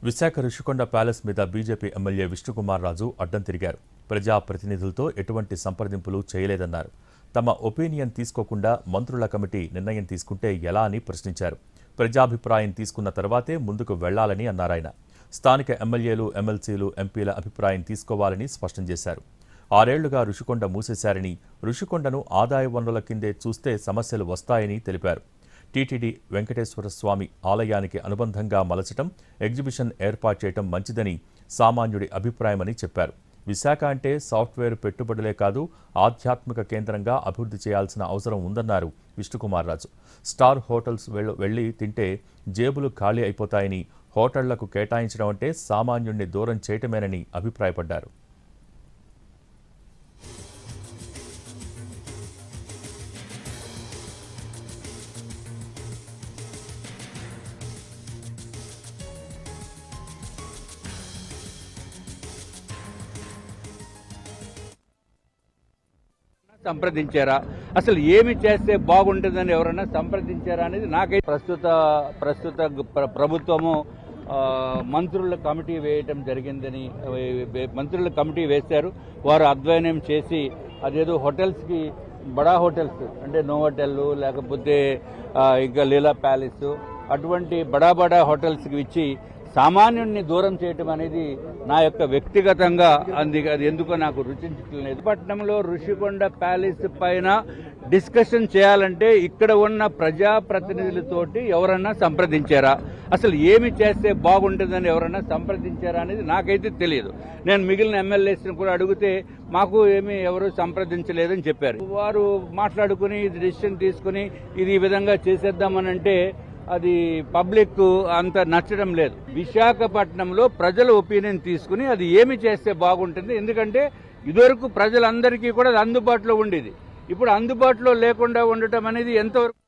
Visakha Rushikonda palace మీద BJP MLA Vishnukumar Raju అడ్డం తిరిగారు. ప్రజాప్రతినిధులతో ఎటువంటి సంప్రదింపులు చేయలేదన్నారు. తమ ఒపీనియన్ తీసుకోకుండా మంత్రుల కమిటీ నిర్ణయం తీసుకుంటే ఎలా అని ప్రశ్నించారు. ప్రజాభిప్రాయం తీసుకున్న తర్వాతే ముందుకు వెళ్లాలని అన్నారాయన. స్థానిక ఎమ్మెల్యేలు, ఎమ్మెల్సీలు, ఎంపీల అభిప్రాయం తీసుకోవాలని స్పష్టం చేశారు. 6 ఏళ్లుగా రుషికొండ మూసేశారని, రుషికొండను ఆదాయ వనరుల కిందే చూస్తే సమస్యలు వస్తాయని తెలిపారు. టీటీడీ వెంకటేశ్వర స్వామి ఆలయానికి అనుబంధంగా మలచటం, ఎగ్జిబిషన్ ఏర్పాటు చేయటం మంచిదని సామాన్యుడి అభిప్రాయమని చెప్పారు. విశాఖ అంటే సాఫ్ట్వేర్ పెట్టుబడులే కాదు, ఆధ్యాత్మిక కేంద్రంగా అభివృద్ధి చేయాల్సిన అవసరం ఉందన్నారు విష్ణుకుమార్ రాజు. స్టార్ హోటల్స్ వెళ్లి తింటే జేబులు ఖాళీ అయిపోతాయని, హోటళ్లకు కేటాయించడం అంటే సామాన్యుడిని దూరం చేయటమేనని అభిప్రాయపడ్డారు. సంప్రదించారా, అసలు ఏమి చేస్తే బాగుంటుందని ఎవరైనా సంప్రదించారా అనేది నాకైతే ప్రస్తుత ప్రభుత్వము మంత్రుల కమిటీ వేయటం జరిగిందని, మంత్రుల కమిటీ వేశారు. వారు అధ్యయనం చేసి అదేదో హోటల్స్కి, బడా హోటల్స్ అంటే నోవోటెల్ లేకపోతే ఇంకా లీలా ప్యాలెస్ అటువంటి బడా హోటల్స్కి ఇచ్చి సామాన్యుడిని దూరం చేయటం అనేది నా యొక్క వ్యక్తిగతంగా అది ఎందుకో నాకు రుచించట్లేదు. పట్టణంలో రుషికొండ ప్యాలెస్ పైన డిస్కషన్ చేయాలంటే ఇక్కడ ఉన్న ప్రజాప్రతినిధులతోటి ఎవరన్నా సంప్రదించారా, అసలు ఏమి చేస్తే బాగుంటుందని ఎవరన్నా సంప్రదించారా అనేది నాకైతే తెలియదు. నేను మిగిలిన ఎమ్మెల్యేస్ని కూడా అడిగితే మాకు ఎవరు సంప్రదించలేదని చెప్పారు. వారు మాట్లాడుకుని ఇది డిసిషన్ తీసుకుని ఇది ఈ విధంగా చేసేద్దామనంటే అది పబ్లిక్ అంత నచ్చడం లేదు. విశాఖపట్నంలో ప్రజల ఒపీనియన్ తీసుకుని అది ఏమి చేస్తే బాగుంటుంది. ఎందుకంటే ఇదివరకు ప్రజలందరికీ కూడా అది అందుబాటులో ఉండేది. ఇప్పుడు అందుబాటులో లేకుండా ఉండటం అనేది ఎంతవరకు